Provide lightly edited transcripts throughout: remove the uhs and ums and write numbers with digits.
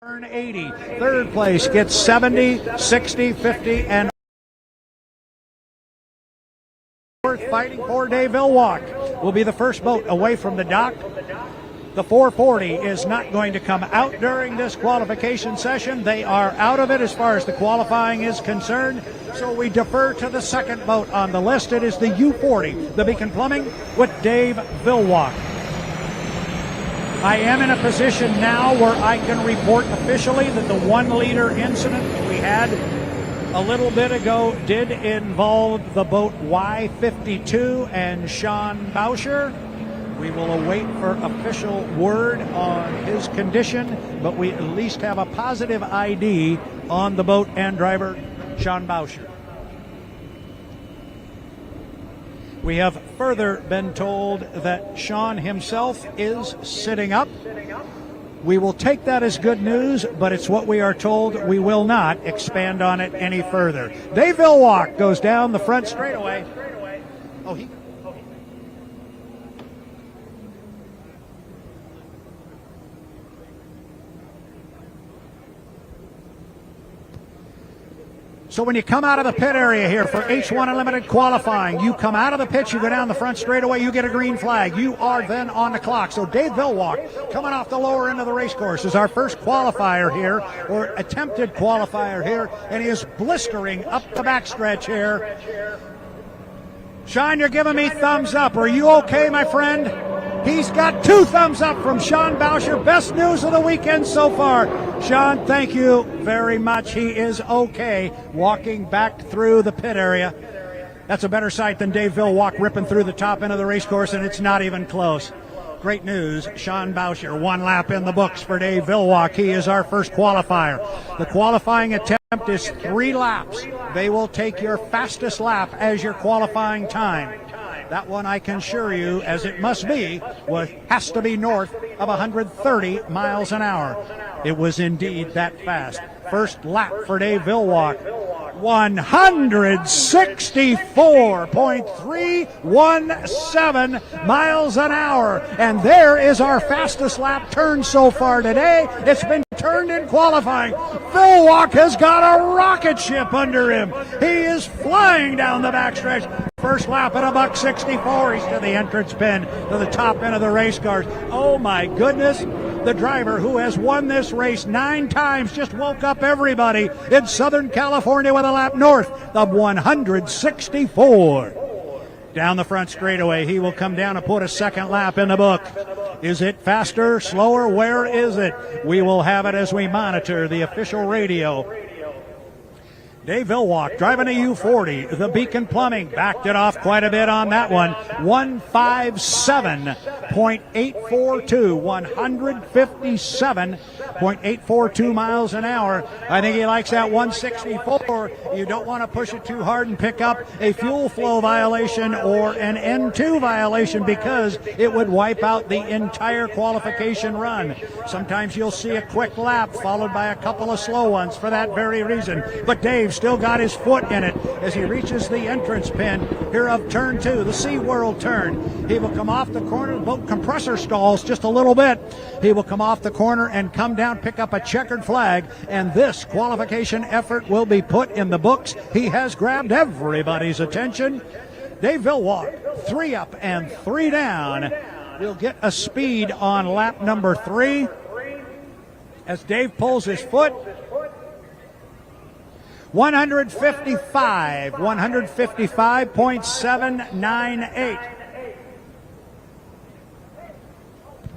80. Third place gets 70, 60, 50, and fighting for Dave Villwock will be the first boat away from the dock. The 440 is not going to come out during this qualification session. They are out of it as far as the qualifying is concerned. So we defer to the second boat on the list. It is the U40, the Beacon Plumbing with Dave Villwock. I am in a position now where I can report officially that the 1 liter incident we had a little bit ago did involve the boat Y52 and Sean Bauscher. We will await for official word on his condition, but we at least have a positive ID on the boat and driver, Sean Bauscher. We have further been told that Sean himself is sitting up. We will take that as good news, but it's what we are told. We will not expand on it any further. Dave Villwock goes down the front straightaway. So when you come out of the pit area here for H1 Unlimited qualifying, you come out of the pit, you go down the front straightaway, you get a green flag. You are then on the clock. So Dave Villwock, coming off the lower end of the race course, is our first qualifier here, or attempted qualifier here, and he is blistering up the backstretch here. Sean, you're giving me thumbs up. Are you okay, my friend? He's got 2 thumbs up from Sean Bauscher. Best news of the weekend so far. Sean, thank you very much. He is okay walking back through the pit area. That's a better sight than Dave Villwock ripping through the top end of the race course, and it's not even close. Great news. Sean Bauscher, 1 lap in the books for Dave Villwock. He is our first qualifier. The qualifying attempt is 3 laps. They will take your fastest lap as your qualifying time. That one, I can assure you, as it must be, has to be north of 130 miles an hour. It was indeed that fast. First lap for Dave Villwock, 164.317 miles an hour. And there is our fastest lap turn so far today. It's been turned in qualifying. Villwock has got a rocket ship under him. He is flying down the backstretch. First lap at a $1.64. He's to the entrance pin, to the top end of the race cars. Oh my goodness. The driver who has won this race 9 times just woke up everybody in Southern California with a lap north of 164. Down the front straightaway, he will come down and put a second lap in the book. Is it faster, slower? Where is it? We will have it as we monitor the official radio. Dave Villwock driving a U40. The Beacon Plumbing backed it off quite a bit on that one. 157.842. 157.842 miles an hour. I think he likes that 164. You don't want to push it too hard and pick up a fuel flow violation or an N2 violation, because it would wipe out the entire qualification run. Sometimes you'll see a quick lap followed by a couple of slow ones for that very reason. But Dave still got his foot in it as he reaches the entrance pin here of turn 2, the SeaWorld turn. He will come off the corner. The boat compressor stalls just a little bit. He will come off the corner and come down, pick up a checkered flag, and this qualification effort will be put in the books. He has grabbed everybody's attention. Dave Villwock, 3 up and 3 down. We'll get a speed on lap number 3 as Dave pulls his foot. 155.798.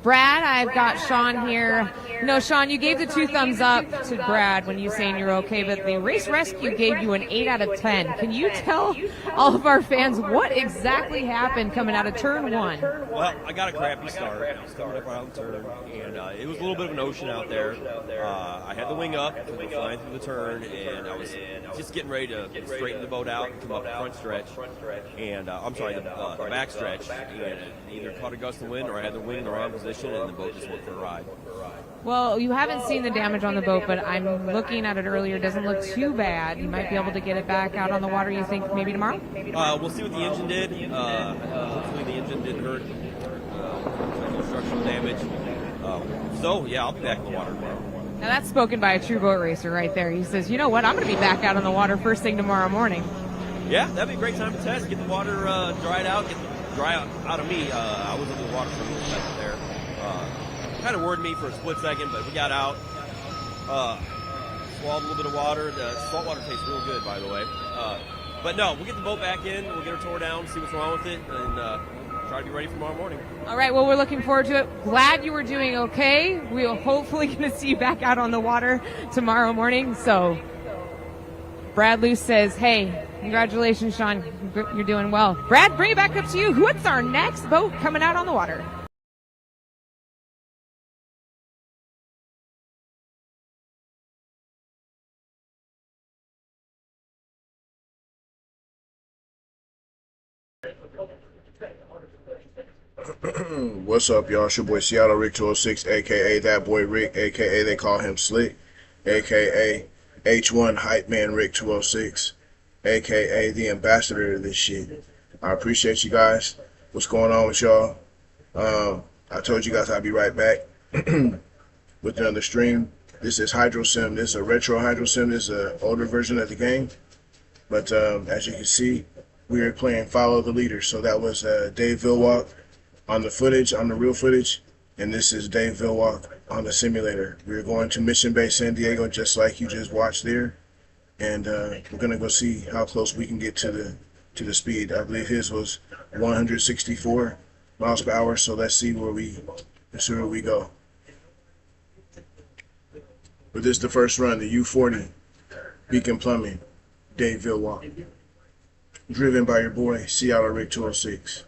Brad, I've got Sean here. No, Sean, you gave the 2 thumbs up to Brad when you saying you're okay, but the Race Rescue gave you an 8 out of 10. Can you tell all of our fans what exactly happened coming out of turn 1? Well, I got a crappy start. I was coming up around the turn, and it was a little bit of an ocean out there. I had the wing up, flying through the turn, and I was just getting ready to straighten the boat out and come up the front stretch, and the back stretch, and either caught a gust of wind or I had the wing in the wrong position, and the boat just went for a ride. Well, you haven't seen the damage on the boat, but I'm looking at it earlier. It doesn't look too bad. You might be able to get it back out on the water, you think, maybe tomorrow? We'll see what the engine did. Hopefully the engine didn't hurt. No structural damage. So, yeah, I'll be back in the water tomorrow. Now that's spoken by a true boat racer right there. He says, you know what, I'm going to be back out on the water first thing tomorrow morning. Yeah, that'd be a great time to test. Get the water dried out, get the dry out of me. I was in the water for a little second there. Kind of worried me for a split second, but we got out. Swallowed a little bit of water. The salt water tastes real good, by the way. But no, we'll get the boat back in. We'll get her tore down, see what's wrong with it, and try to be ready for tomorrow morning. All right, well, we're looking forward to it. Glad you were doing okay. We'll hopefully going to see you back out on the water tomorrow morning. So Brad Luce says, hey, congratulations, Sean. You're doing well. Brad, bring it back up to you. What's our next boat coming out on the water? What's up, y'all? It's your boy Seattle Rick 206, aka That Boy Rick, aka they call him Slick, aka H1 Hype Man Rick 206, aka the ambassador of this shit. I appreciate you guys. What's going on with y'all? I told you guys I'd be right back with another stream. This is Hydro Sim. This is a retro Hydro Sim. This is an older version of the game. But as you can see, we are playing Follow the Leader. So that was Dave Villwalk on the footage, on the real footage, and this is Dave Villwalk on the simulator. We're going to Mission Bay, San Diego, just like you just watched there, and we're gonna go see how close we can get to the speed. I believe his was 164 miles per hour. So let's see where we go. But this is the first run, the U40 Beacon Plumbing, Dave Villwalk, driven by your boy Seattle Rick 206.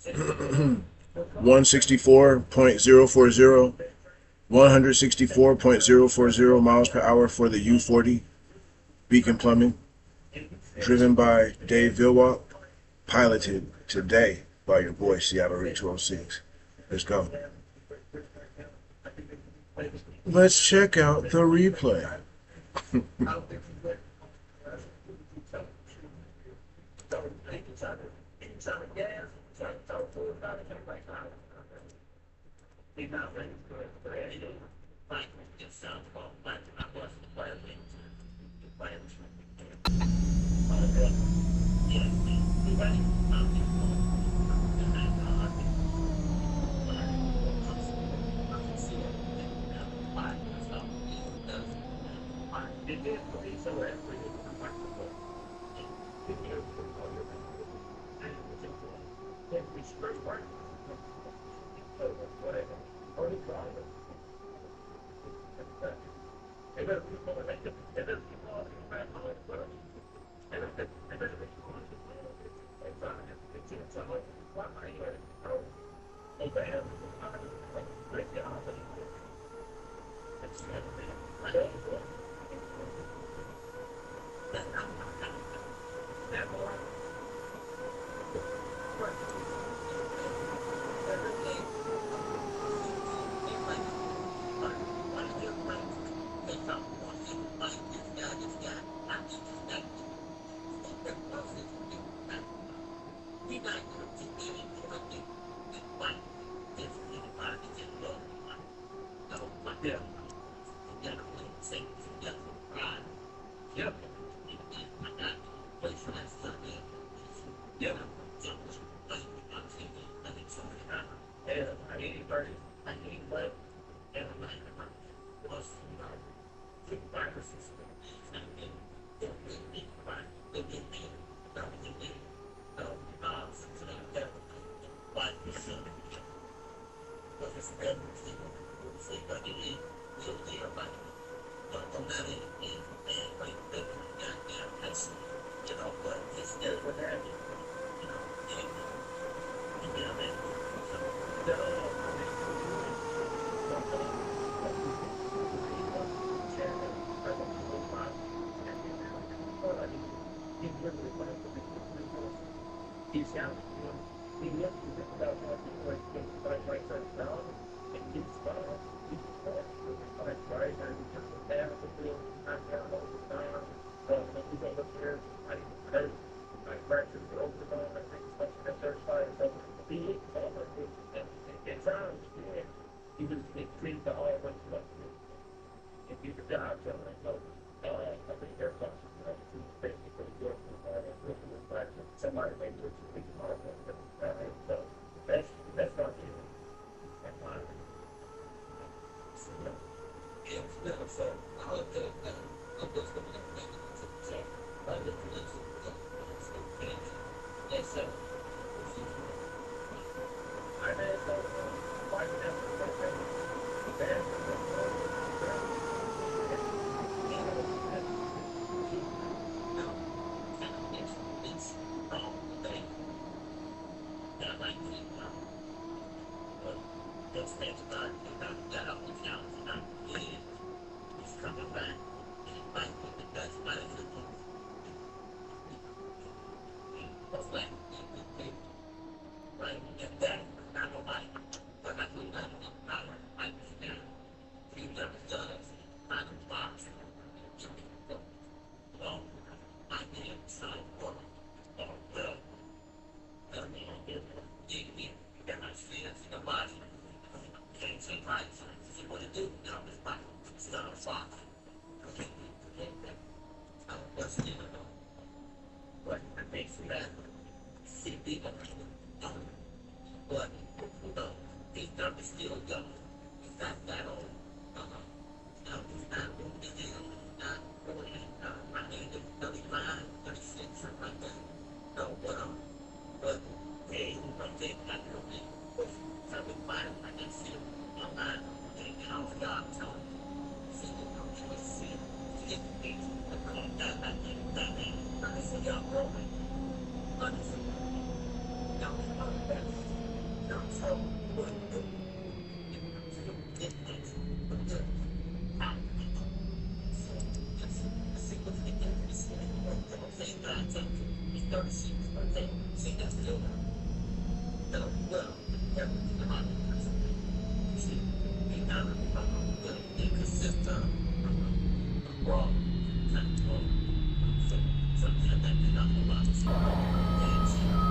164.040, 164.040 miles per hour for the U40 Beacon Plumbing, driven by Dave Vilwalk, piloted today by your boy Seattle Rick 206. Let's go. Let's check out the replay.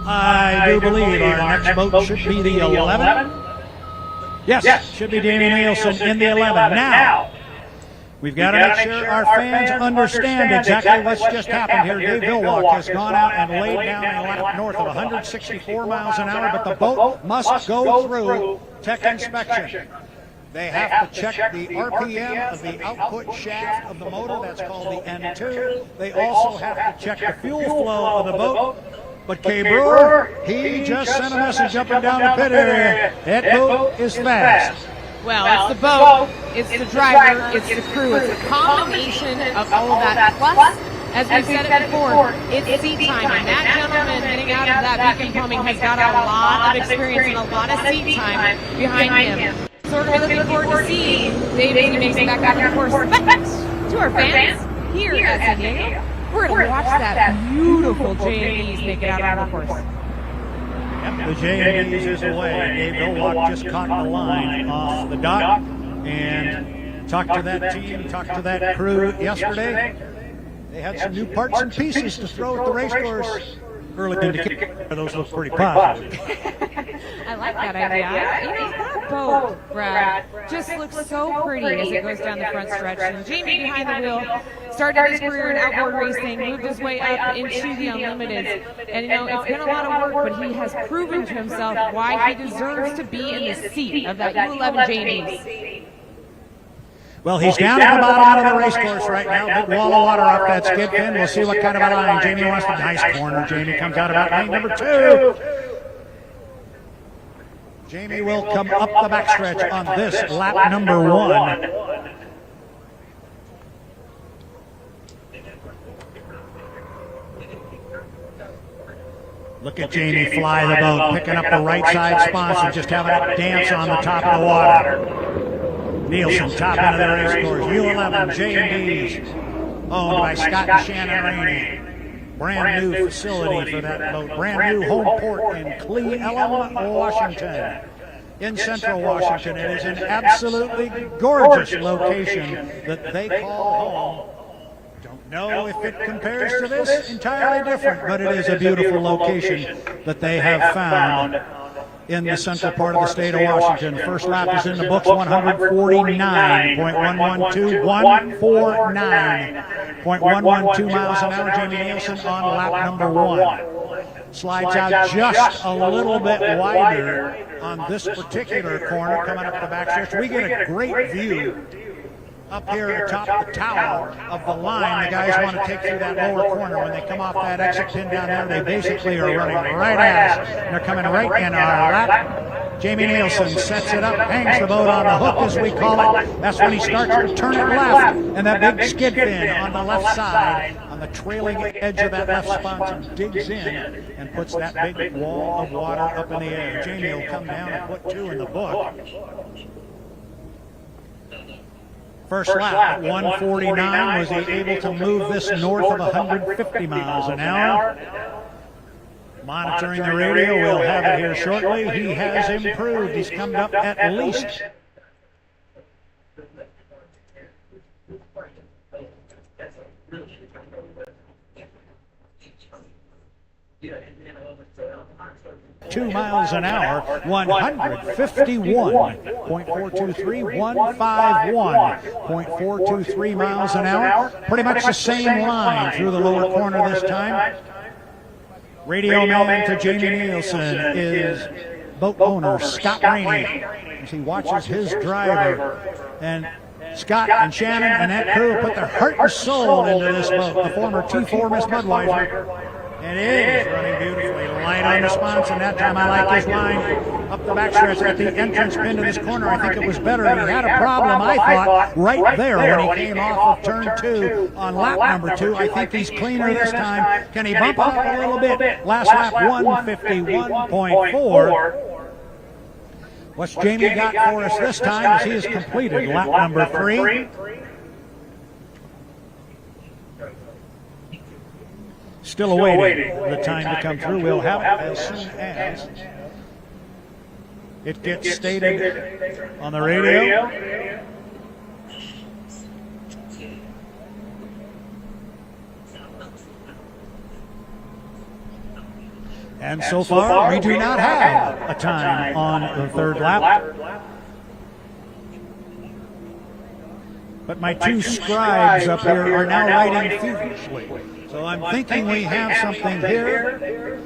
I do believe our next boat should be the 11. Yes, should be Jamie Nielsen in the 11. Now, we've got to make sure our fans understand exactly what's just happened here. Dave Vilwalk has gone out and laid down a lap north of 164 miles an hour, but the boat must go through tech inspection. They have to check the RPM of the output shaft of the motor. That's called the N2. They also have to check the fuel flow of the boat. But Kay Brewer, he just sent a message up and down the pit area. That boat is fast. Well, it's the boat, it's the driver, it's the crew, it's a combination of all of that. Plus, as we said it before, it's seat time, and that gentleman getting out of that Beacon Plumbing has got a lot of experience and a lot of seat time behind him. So we're really looking forward to see Dave as he makes it back out of the course. But to our fans here at San Diego, we're going to watch that beautiful J&E's make it out on the course. The J&E's is away. Dave Vilwalk just caught the line off the dock and talked to that team, talked to that crew yesterday. They had some new parts and pieces to throw at the race course. Early indicator, those look pretty positive. I like that idea. You know, that boat, Brad, just looks so pretty as it goes down the front stretch. And Jamie behind the wheel started his career in outboard racing, moved his way up into the Unlimiteds. And, you know, it's been a lot of work, but he has proven to himself why he deserves to be in the seat of that U11 Jamie's. Well, he's down at the bottom of the race course right now. Big wall of water off that skid pin. We'll see what kind of a line. Jamie wants a nice corner. Jamie comes out about lane number 2. Jamie will come up the backstretch on this lap number 1. Look at Jamie fly the boat, picking up the right side spots and just having a dance on the top of the water. Nielsen, top end of the race course. U11, J&D's, owned by Scott and Shannon Rainey. Brand new facility for that boat. Brand new home port in Cle Elum, Washington. In central Washington. It is an absolutely gorgeous location that they call home. Don't know if it compares to this. Entirely different, but it is a beautiful location that they have found in the central part of the state of Washington. First lap is in the books, 149.112, 149.112 miles an hour. Jamie Nielsen on lap number 1. Slides out just a little bit wider on this particular corner coming up the backstretch. We get a great view up here atop the tower of the line. The guys want to take through that lower corner. When they come off that exit pin down there, they basically are running right at us. And they're coming right in our lap. Jamie Nielsen sets it up, hangs the boat on the hook, as we call it. That's when he starts to turn it left. And that big skid fin on the left side, on the trailing edge of that left sponsor, digs in and puts that big wall of water up in the air. Jamie will come down and put 2 in the book. First lap at 149, was he able to move this north of 150 miles an hour? Monitoring the radio, we'll have it here shortly. He has improved. He's come up at least 2 miles an hour, 151.423, 151.423 miles an hour. Pretty much the same line through the lower corner this time. Radio man to Jamie Nielsen is boat owner Scott Rainey as he watches his driver. And Scott and Shannon and that crew put their heart and soul into this boat. The former T4 Miss Budweiser. And it is running beautifully. Light on the sponsor, and that time I like his line up the backstretch at the entrance pin to this corner. I think it was better. He had a problem, I thought, right there when he came off of turn 2 on lap number 2. I think he's cleaner this time. Can he bump up a little bit? Last lap, 151.4. What's Jamie got for us this time as he has completed lap number 3? Still awaiting the time to come through. We'll have it as soon as it gets stated on the radio. And so far, we do not have a time on the third lap. But my two scribes up here are now writing feverishly. So I'm thinking we have something here.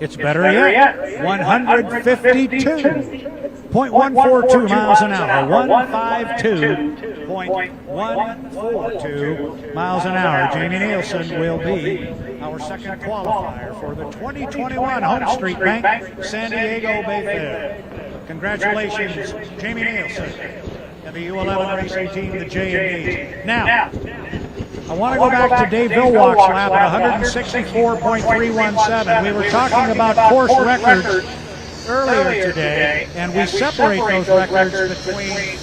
It's better yet. 152.142 miles an hour. 152.142 miles an hour. Jamie Nielsen will be our second qualifier for the 2021 Home Street Bank San Diego Bay Fair. Congratulations, Jamie Nielsen and the U11 racing team, the J&Ds. Now, I want to go back to Dave Villwalk's lap at 164.317. We were talking about course records earlier today, and we separate those records between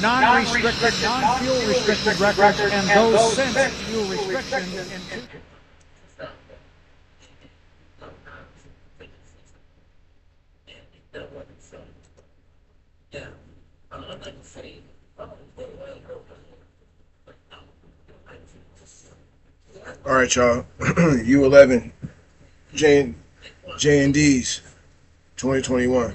non-restricted, non-fuel restricted records and those since fuel restrictions. All right, y'all. U11 J&Ds 2021.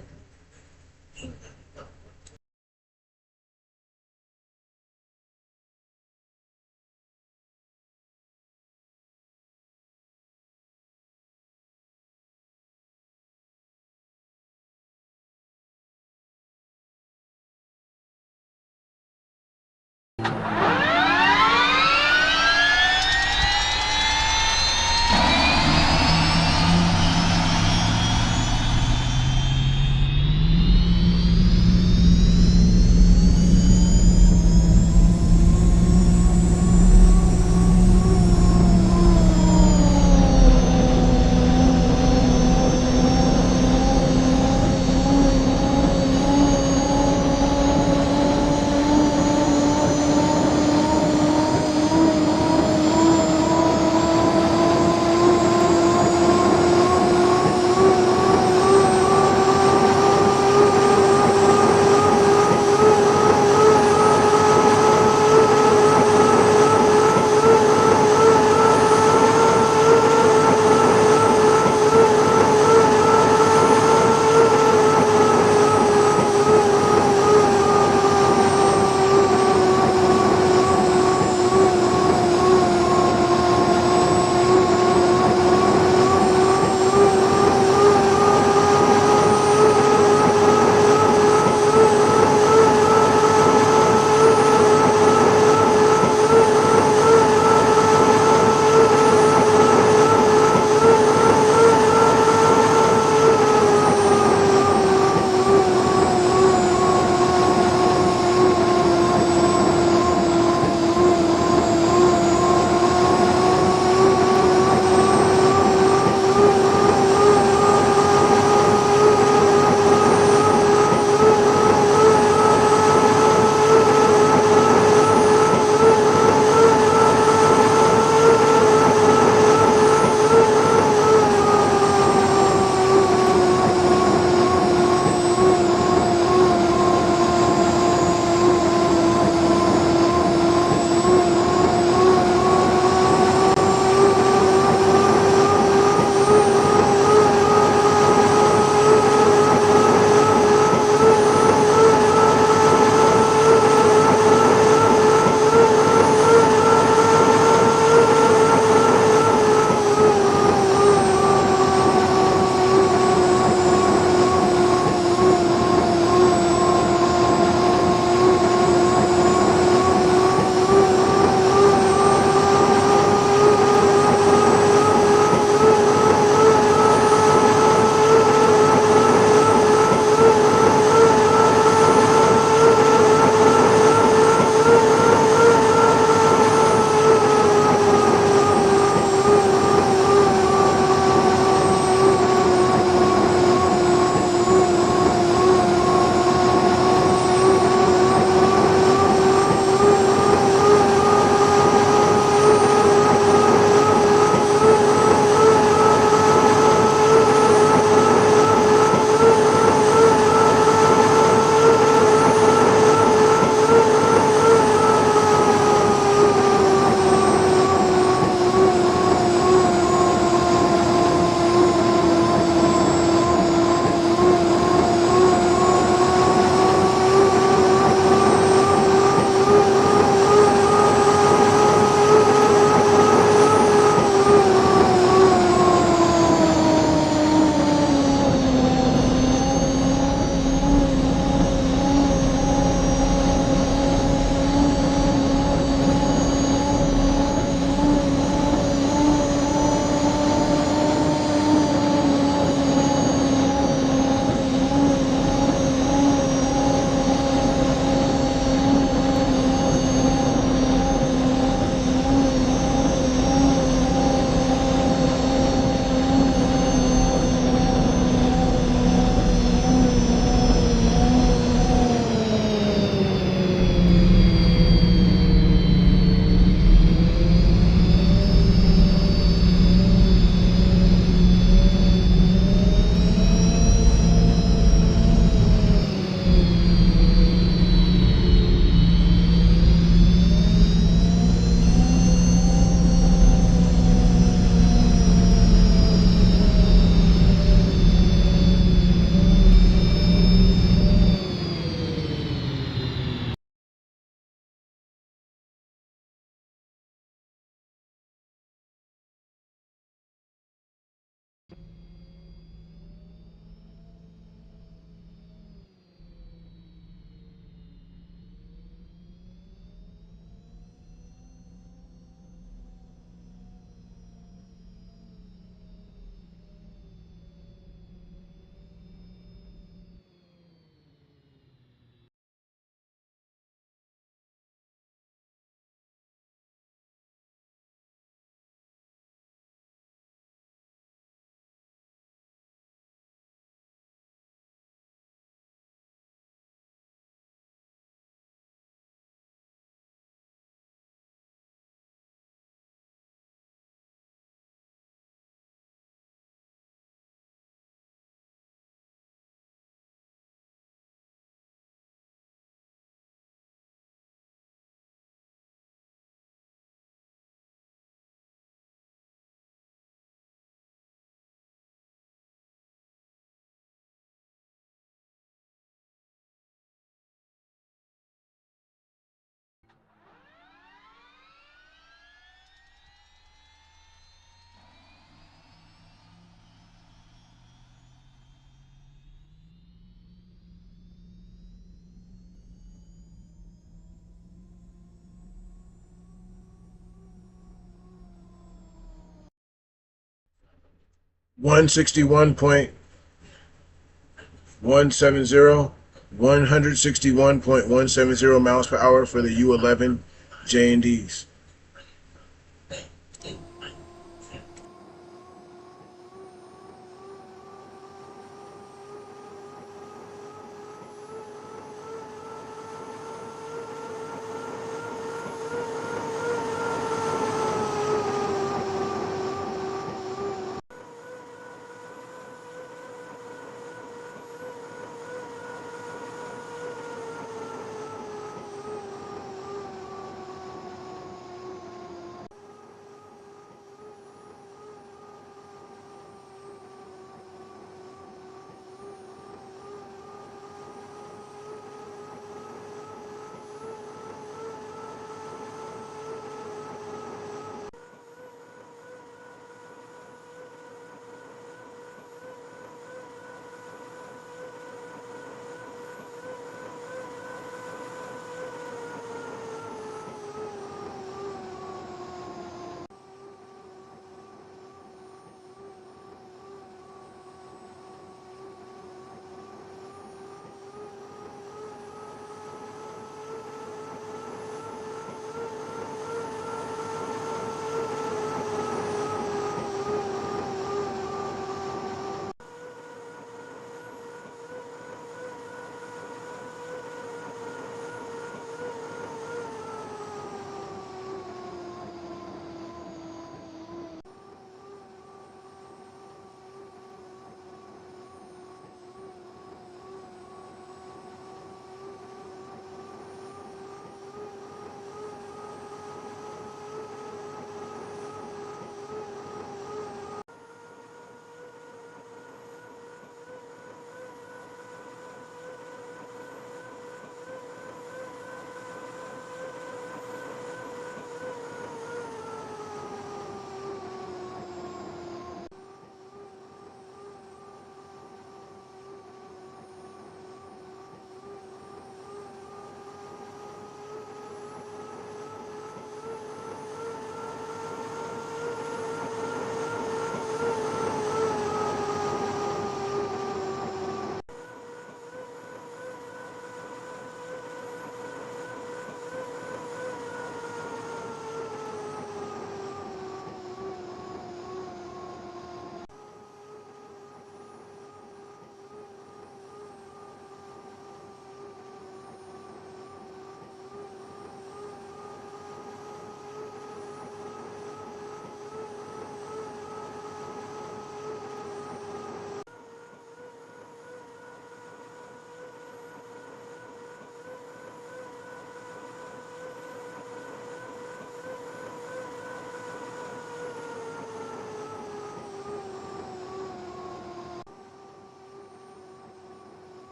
161.170 miles per hour for the U11 J&Ds.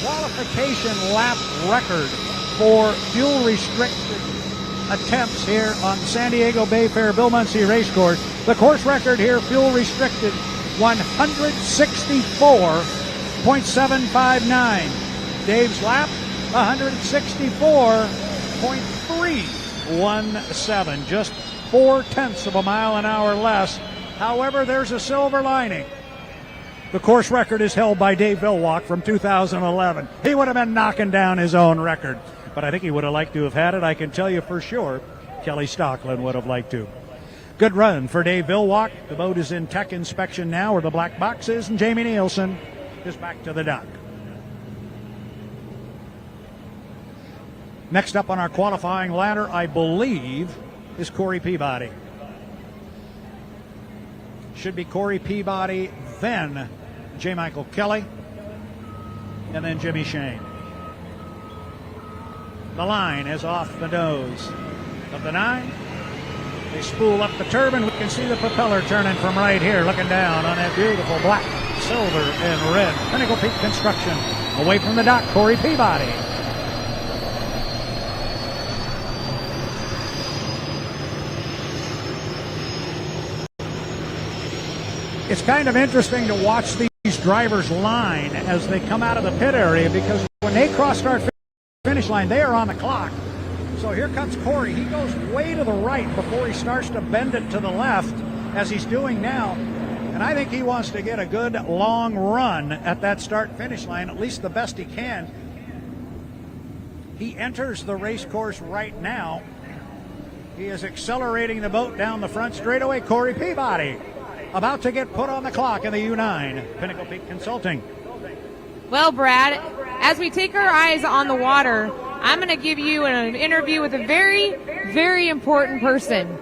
Qualification lap record for fuel restricted attempts here on San Diego Bay Fair Bill Munsey Racecourse. The course record here, fuel restricted, 164.759. Dave's lap, 164.317, just 0.4 of a mile an hour less. However, there's a silver lining. The course record is held by Dave Villwock from 2011. He would have been knocking down his own record, but I think he would have liked to have had it. I can tell you for sure Kelly Stockland would have liked to. Good run for Dave Villwock. The boat is in tech inspection now where the black box is, and Jamie Nielsen is back to the dock. Next up on our qualifying ladder, I believe, is Corey Peabody. Should be Corey Peabody then J. Michael Kelly, and then Jimmy Shane. The line is off the nose of the 9. They spool up the turbine. We can see the propeller turning from right here, looking down on that beautiful black, silver, and red Pinnacle Peak Construction. Away from the dock, Corey Peabody. It's kind of interesting to watch these drivers line as they come out of the pit area, because when they cross start finish line, they are on the clock. So here comes Corey. He goes way to the right before he starts to bend it to the left, as he's doing now. And I think he wants to get a good long run at that start finish line, at least the best he can. He enters the race course right now. He is accelerating the boat down the front straightaway. Corey Peabody about to get put on the clock in the U9. Pinnacle Peak Consulting. Well, Brad, as we take our eyes on the water, I'm going to give you an interview with a very, very important person.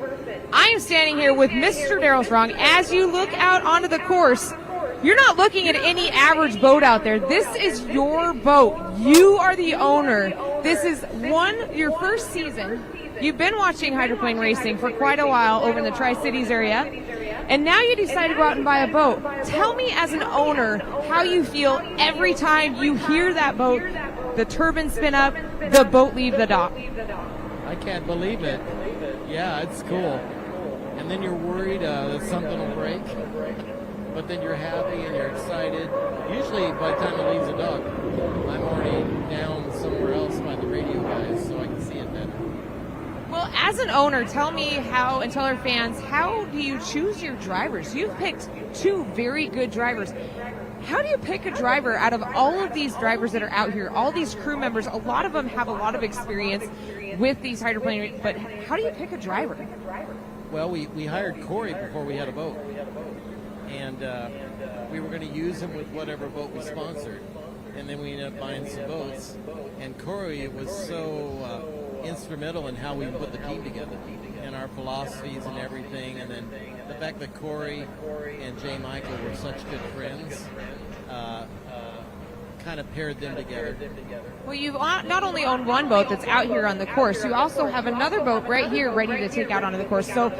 I am standing here with Mr. Darrell Strong. As you look out onto the course, you're not looking at any average boat out there. This is your boat. You are the owner. This is your first season. You've been watching hydroplane racing for quite a while over in the Tri-Cities area, and now you decide to go out and buy a boat. Tell me, as an owner, how you feel every time you hear that boat, the turbine spin up, the boat leave the dock. I can't believe it. Yeah, it's cool. And then you're worried that something will break, but then you're happy and you're excited. Usually by the time it leaves the dock, I'm already down somewhere else by the radio guys, so I can see it better. Well, as an owner, tell me how, and tell our fans, how do you choose your drivers? You've picked 2 very good drivers. How do you pick a driver out of all of these drivers that are out here, all these crew members? A lot of them have a lot of experience with these hydroplanes, but how do you pick a driver? Well, we hired Corey before we had a boat, and we were going to use him with whatever boat we sponsored, and then we ended up buying some boats, and Corey was so instrumental in how we put the team together and our philosophies and everything. And then the fact that Corey and J. Michael were such good friends kind of paired them together. Well, you not only own one boat that's out here on the course, you also have another boat right here ready to take out onto the course. So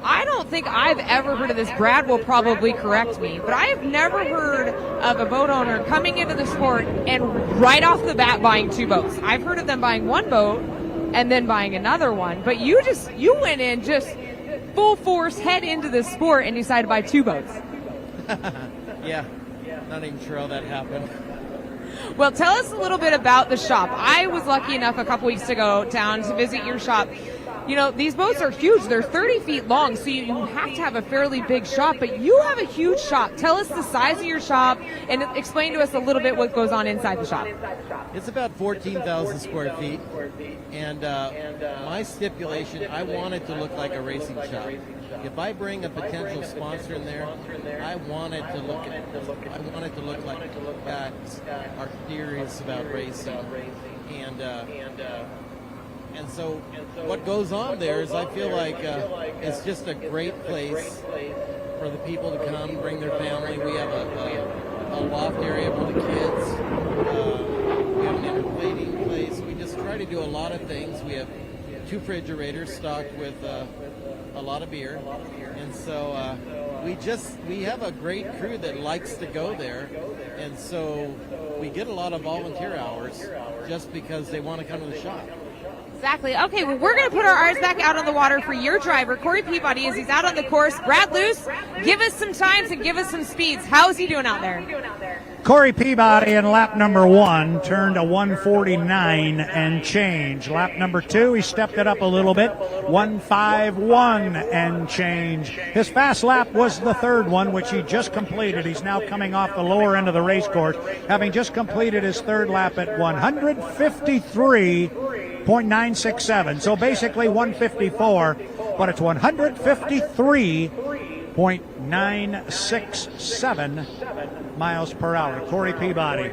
I don't think I've ever heard of this. Brad will probably correct me, but I have never heard of a boat owner coming into the sport and right off the bat buying 2 boats. I've heard of them buying one boat and then buying another one, but you went in just full force, head into the sport, and decided to buy 2 boats. Yeah, not even sure how that happened. Well, tell us a little bit about the shop. I was lucky enough a couple weeks to go down to visit your shop. You know, these boats are huge. They're 30 feet long, so you have to have a fairly big shop, but you have a huge shop. Tell us the size of your shop and explain to us a little bit what goes on inside the shop. It's about 14,000 square feet, and my stipulation, I want it to look like a racing shop. If I bring a potential sponsor in there, I want it to look like guys are serious about racing, and so what goes on there is I feel like it's just a great place for the people to come, bring their family. We have a loft area for the kids. We have an entertaining place. We just try to do a lot of things. We have 2 refrigerators stocked with a lot of beer, and so we have a great crew that likes to go there, and so we get a lot of volunteer hours just because they want to come to the shop. Exactly. Okay, well, we're going to put our eyes back out on the water for your driver, Corey Peabody, as he's out on the course. Brad Luce, give us some times and give us some speeds. How is he doing out there? Corey Peabody in lap number 1 turned a 149 and change. Lap number 2, he stepped it up a little bit, 151 and change. His fast lap was the 3rd one, which he just completed. He's now coming off the lower end of the race course, having just completed his 3rd lap at 153.967. So basically 154, but it's 153.967 miles per hour. Corey Peabody,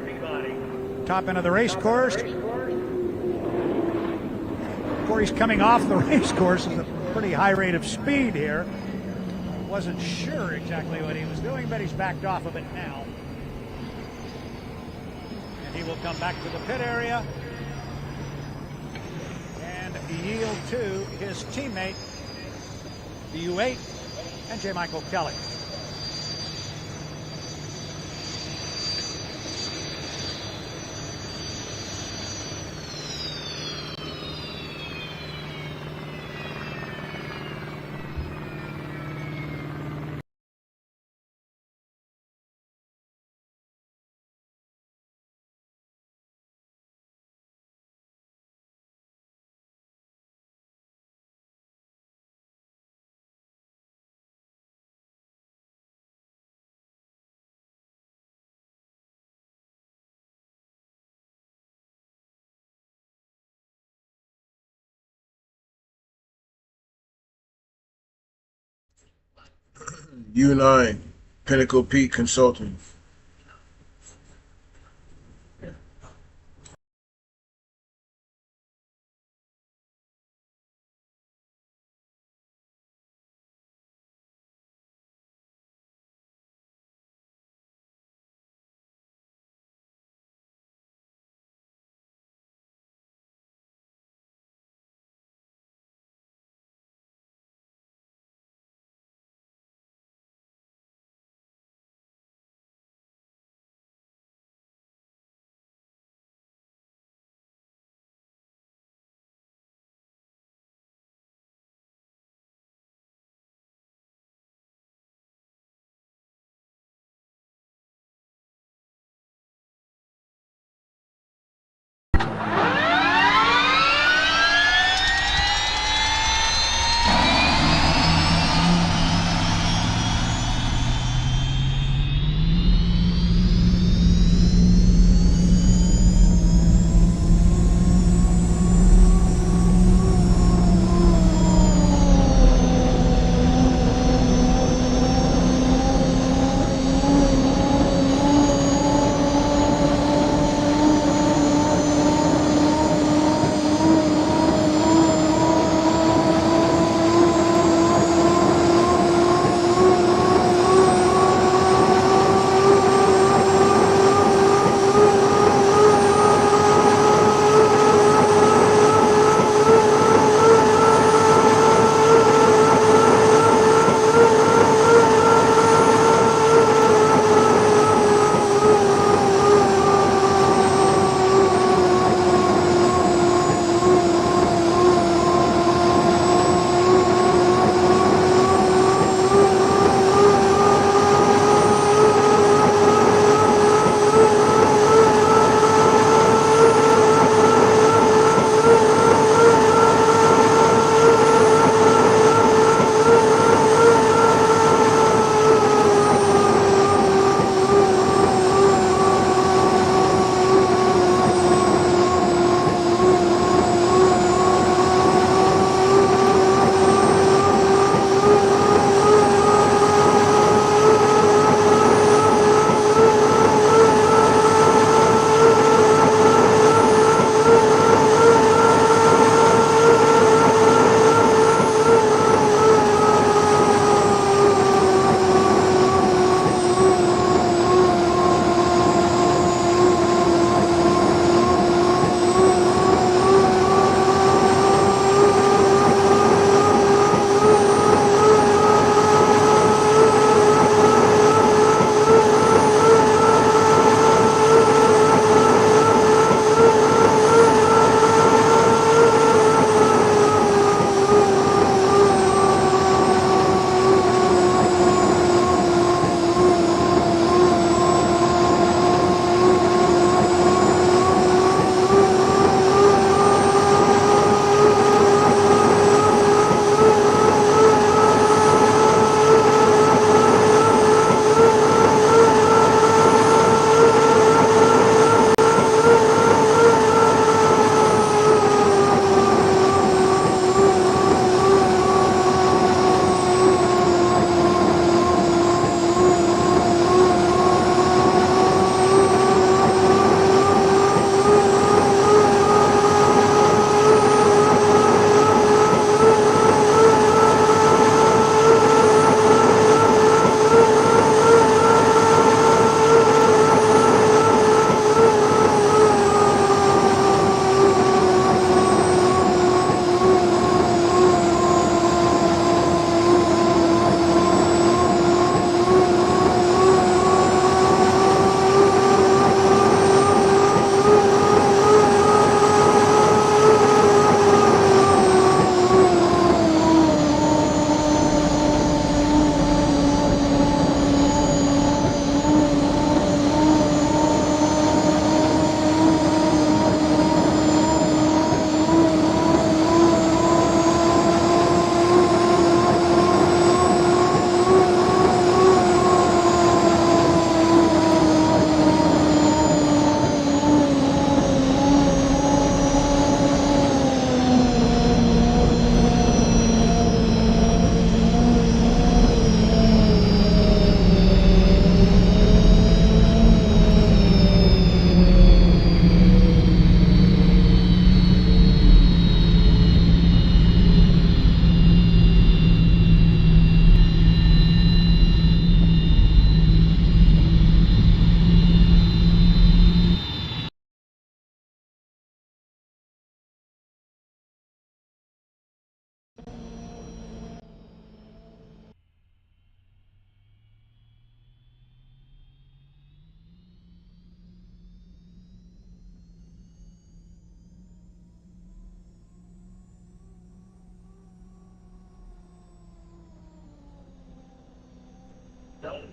top end of the race course. Corey's coming off the race course at a pretty high rate of speed here. wasn't sure exactly what he was doing, but he's backed off of it now. And he will come back to the pit area and yield to his teammate, the U8, and J. Michael Kelly. U9, Pinnacle Peak Consulting.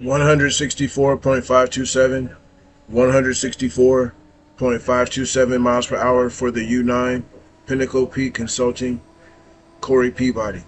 164.527, 164.527 miles per hour for the U9, Pinnacle Peak Consulting, Corey Peabody.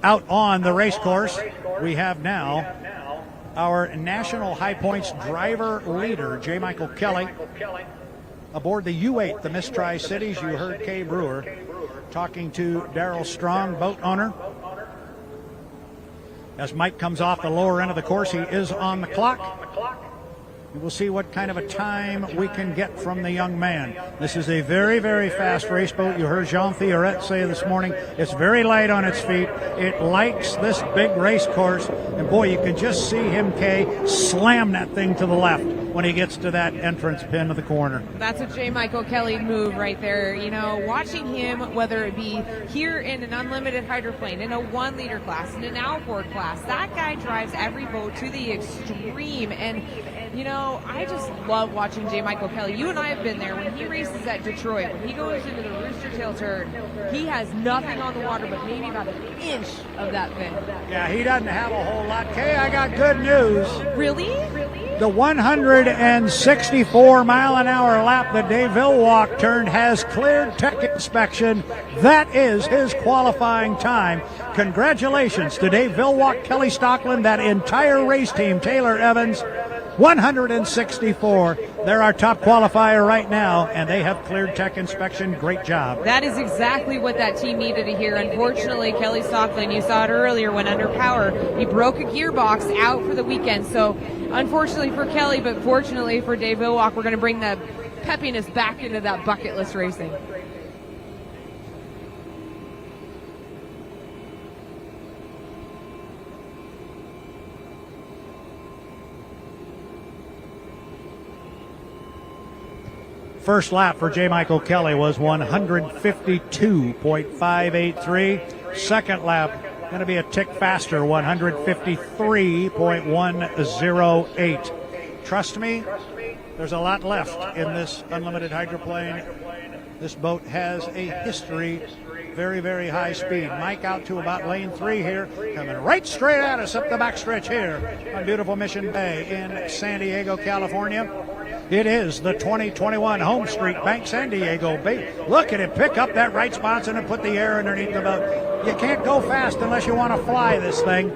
Out on the race course, we have now our national high points driver leader, J. Michael Kelly, aboard the U8, the Miss Tri-Cities. You heard Kay Brewer talking to Darrell Strong, boat owner. As Mike comes off the lower end of the course, he is on the clock. We'll see what kind of a time we can get from the young man. This is a very, very fast race boat. You heard Jean Theoret say this morning, it's very light on its feet. It likes this big race course. And boy, you can just see him, Kay, slam that thing to the left when he gets to that entrance pin of the corner. That's a J. Michael Kelly move right there. You know, watching him, whether it be here in an unlimited hydroplane, in a 1 liter class, in an outboard class, that guy drives every boat to the extreme. And, you know, I just love watching J. Michael Kelly. You and I have been there. When he races at Detroit, when he goes into the Rooster Tail turn, he has nothing on the water but maybe about an inch of that fin. Yeah, he doesn't have a whole lot. Kay, I got good news. Really? The 164 mile an hour lap that Dave Villwalk turned has cleared tech inspection. That is his qualifying time. Congratulations to Dave Villwalk, Kelly Stockland, that entire race team, Taylor Evans. 164. They're our top qualifier right now, and they have cleared tech inspection. Great job. That is exactly what that team needed to hear. Unfortunately, Kelly Stockland, you saw it earlier, went under power. He broke a gearbox out for the weekend. So, unfortunately for Kelly, but fortunately for Dave Villwalk, we're going to bring the peppiness back into that bucket list racing. First lap for J. Michael Kelly was 152.583. Second lap going to be a tick faster, 153.108. Trust me, there's a lot left in this unlimited hydroplane. This boat has a history, very, very high speed. Mike out to about lane 3 here, coming right straight at us up the backstretch here on beautiful Mission Bay in San Diego, California. It is the 2021 Home Street Bank San Diego Bay. Look at him pick up that right sponson and put the air underneath the boat. You can't go fast unless you want to fly this thing.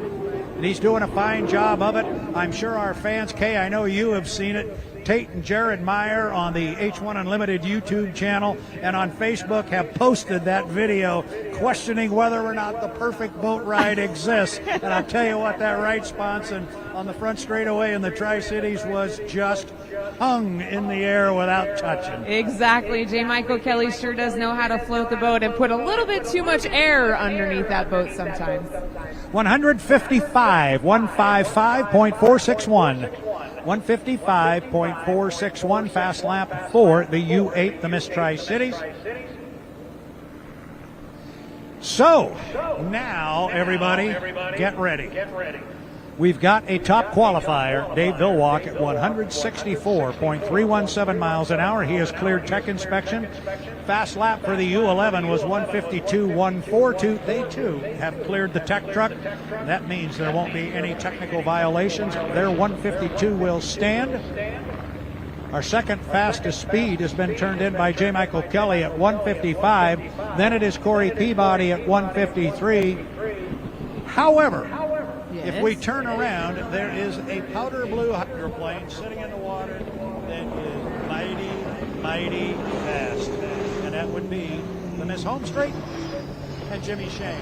And he's doing a fine job of it. I'm sure our fans, Kay, I know you have seen it. Tate and Jared Meyer on the H1 Unlimited YouTube channel and on Facebook have posted that video questioning whether or not the perfect boat ride exists. And I'll tell you what, that right sponson on the front straightaway in the Tri-Cities was just hung in the air without touching. Exactly. J. Michael Kelly sure does know how to float the boat and put a little bit too much air underneath that boat sometimes. 155.461. 155.461 fast lap for the U8, the Miss Tri-Cities. So, now everybody get ready. We've got a top qualifier, Dave Villwalk, at 164.317 miles an hour. He has cleared tech inspection. Fast lap for the U11 was 152.142. They, too, have cleared the tech truck. That means there won't be any technical violations. Their 152 will stand. Our second fastest speed has been turned in by J. Michael Kelly at 155. Then it is Corey Peabody at 153. However, if we turn around, there is a powder blue hydroplane sitting in the water that is mighty, mighty fast. And that would be the Miss Home Straight and Jimmy Shane.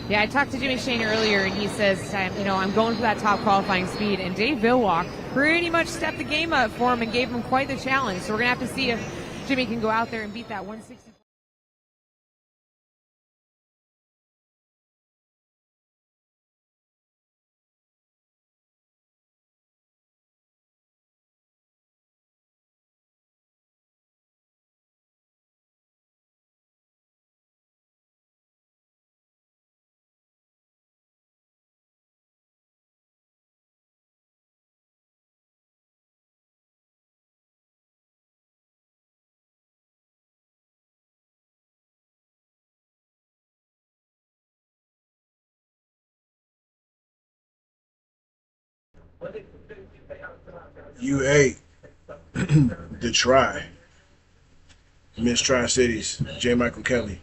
Yeah, I talked to Jimmy Shane earlier, and he says, I'm going for that top qualifying speed. And Dave Villwalk pretty much stepped the game up for him and gave him quite the challenge. So we're going to have to see if Jimmy can go out there and beat that 160. U8, the Tri, Miss Tri-Cities, J. Michael Kelly.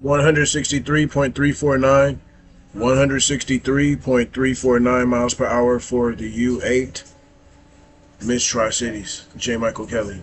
163.349. 163.349 miles per hour for the U8. Miss Tri-Cities, J. Michael Kelly.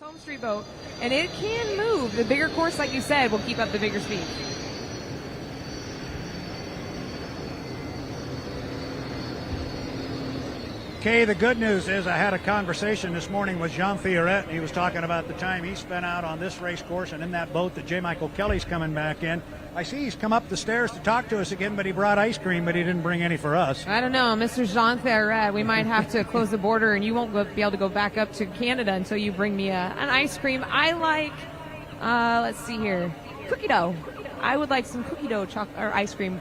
Home Street boat, and it can move. The bigger course, like you said, will keep up the bigger speed. Okay, the good news is I had a conversation this morning with Jean Theoret, and he was talking about the time he spent out on this race course and in that boat that J. Michael Kelly's coming back in. I see he's come up the stairs to talk to us again, but he brought ice cream, but he didn't bring any for us. I don't know, Mr. Jean Theoret, we might have to close the border and you won't be able to go back up to Canada until you bring me an ice cream. I like, let's see here, cookie dough. I would like some cookie dough or ice cream.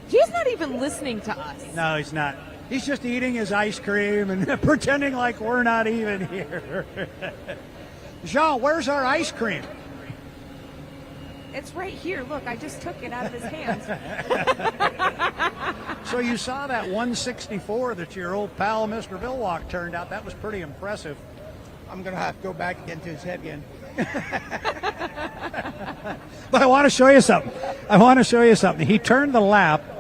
He's not even listening to us. No, he's not. He's just eating his ice cream and pretending like we're not even here. Jean, where's our ice cream? It's right here. Look, I just took it out of his hands. So you saw that 164 that your old pal Mr. Vilwalk turned out. That was pretty impressive. I'm going to have to go back into his head again. But I want to show you something. He turned the lap.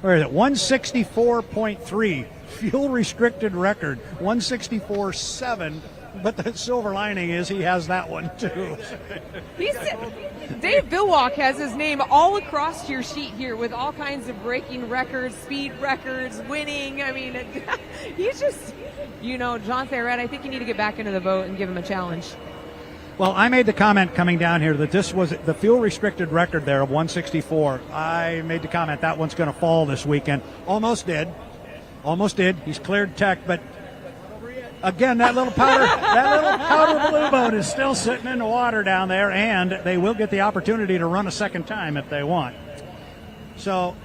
Where is it? 164.3, fuel restricted record. 164.7, but the silver lining is he has that one too. Dave Vilwalk has his name all across your sheet here with all kinds of breaking records, speed records, winning. I mean, he's just, Jean Theoret, I think you need to get back into the boat and give him a challenge. Well, I made the comment coming down here that this was the fuel restricted record there of 164. I made the comment that one's going to fall this weekend. Almost did. He's cleared tech, but again, that little powder blue boat is still sitting in the water down there, and they will get the opportunity to run a second time if they want. So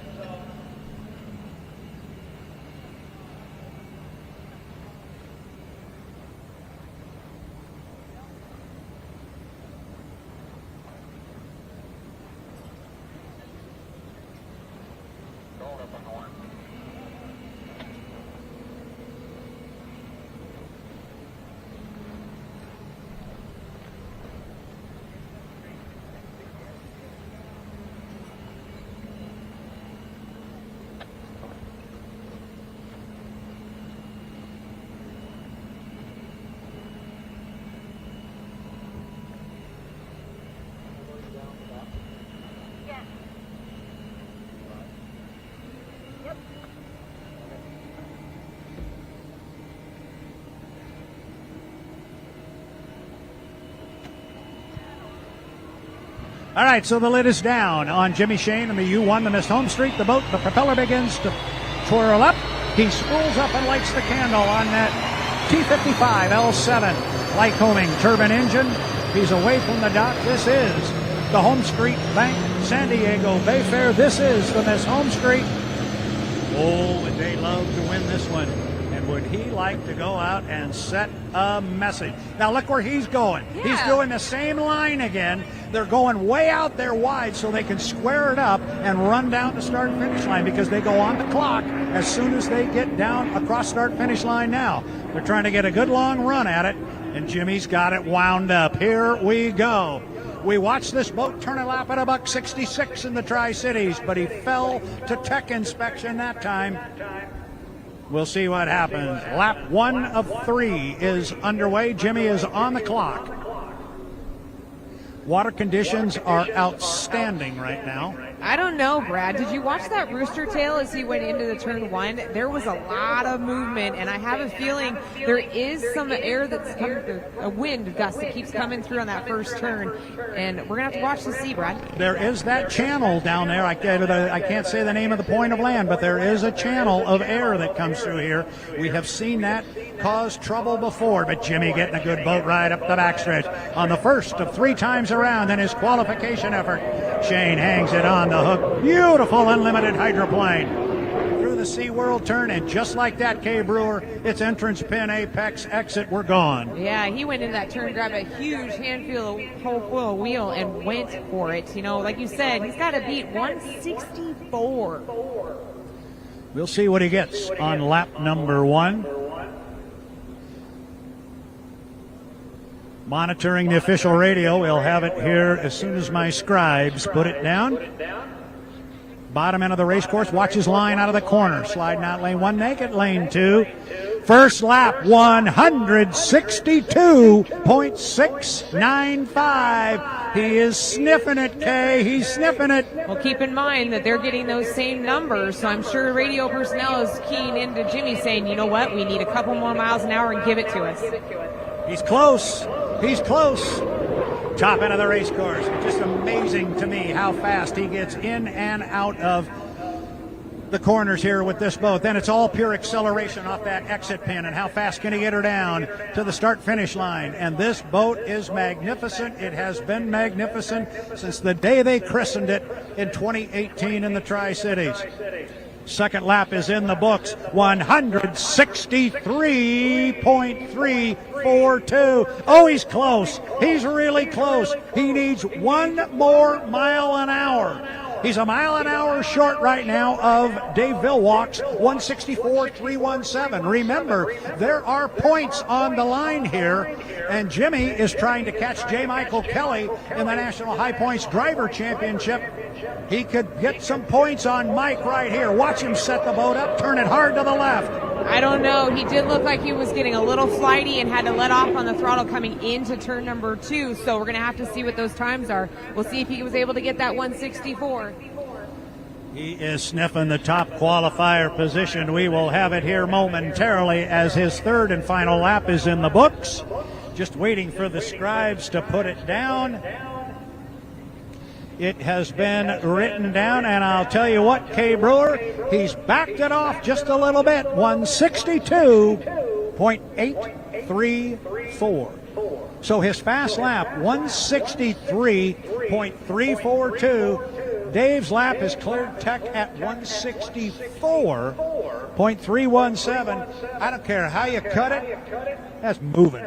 all right, so the lid is down on Jimmy Shane and the U1, the Miss Home Street. The boat, the propeller begins to twirl up. He spools up and lights the candle on that T55 L7 Lycoming turbine engine. He's away from the dock. This is the Home Street Bank San Diego Bay Fair. This is the Miss Home Street. Oh, would they love to win this one? And would he like to go out and set a message? Now look where he's going. Yeah. He's doing the same line again. They're going way out there wide so they can square it up and run down the start and finish line because they go on the clock as soon as they get down across start finish line now. They're trying to get a good long run at it, and Jimmy's got it wound up. Here we go. We watched this boat turn a lap at a $1.66 in the Tri-Cities, but he fell to tech inspection that time. We'll see what happens. Lap 1 of 3 is underway. Jimmy is on the clock. Water conditions are outstanding right now. I don't know, Brad. Did you watch that rooster tail as he went into the turn 1? There was a lot of movement, and I have a feeling there is some air that's coming, a wind gust that keeps coming through on that first turn, and we're going to have to watch to see, Brad. There is that channel down there. I can't say the name of the point of land, but there is a channel of air that comes through here. We have seen that cause trouble before, but Jimmy getting a good boat ride up the backstretch on the first of 3 times around in his qualification effort. Shane hangs it on the hook. Beautiful unlimited hydroplane through the SeaWorld turn, and just like that, Kay Brewer, it's entrance pin, apex, exit, we're gone. Yeah, he went into that turn, grabbed a huge handful of wheel and went for it. Like you said, he's got to beat 164. We'll see what he gets on lap number 1. Monitoring the official radio. We'll have it here as soon as my scribes put it down. Bottom end of the race course. Watch his line out of the corner. Sliding out lane 1, naked lane 2. First lap, 162.695. He is sniffing it, Kay. He's sniffing it. Well, keep in mind that they're getting those same numbers, so I'm sure radio personnel is keying into Jimmy saying, you know what, we need a couple more miles an hour and give it to us. He's close. He's close. Top end of the race course. Just amazing to me how fast he gets in and out of the corners here with this boat. Then it's all pure acceleration off that exit pin, and how fast can he get her down to the start finish line. And this boat is magnificent. It has been magnificent since the day they christened it in 2018 in the Tri-Cities. Second lap is in the books, 163.342. Oh, he's close. He's really close. He needs one more mile an hour. He's a mile an hour short right now of Dave Villwalk's 164.317. Remember, there are points on the line here, and Jimmy is trying to catch J. Michael Kelly in the National High Points Driver Championship. He could get some points on Mike right here. Watch him set the boat up, turn it hard to the left. I don't know. He did look like he was getting a little flighty and had to let off on the throttle coming into turn number 2. So we're going to have to see what those times are. We'll see if he was able to get that 164. He is sniffing the top qualifier position. We will have it here momentarily as his third and final lap is in the books. Just waiting for the scribes to put it down. It has been written down, and I'll tell you what, Kay Brewer, he's backed it off just a little bit. 162.834. So his fast lap, 163.342. Dave's lap is cleared tech at 164.317. I don't care how you cut it, that's moving.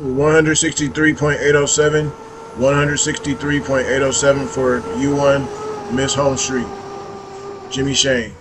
163.807. 163.807 for U1 Miss Home Street. Jimmy Shane.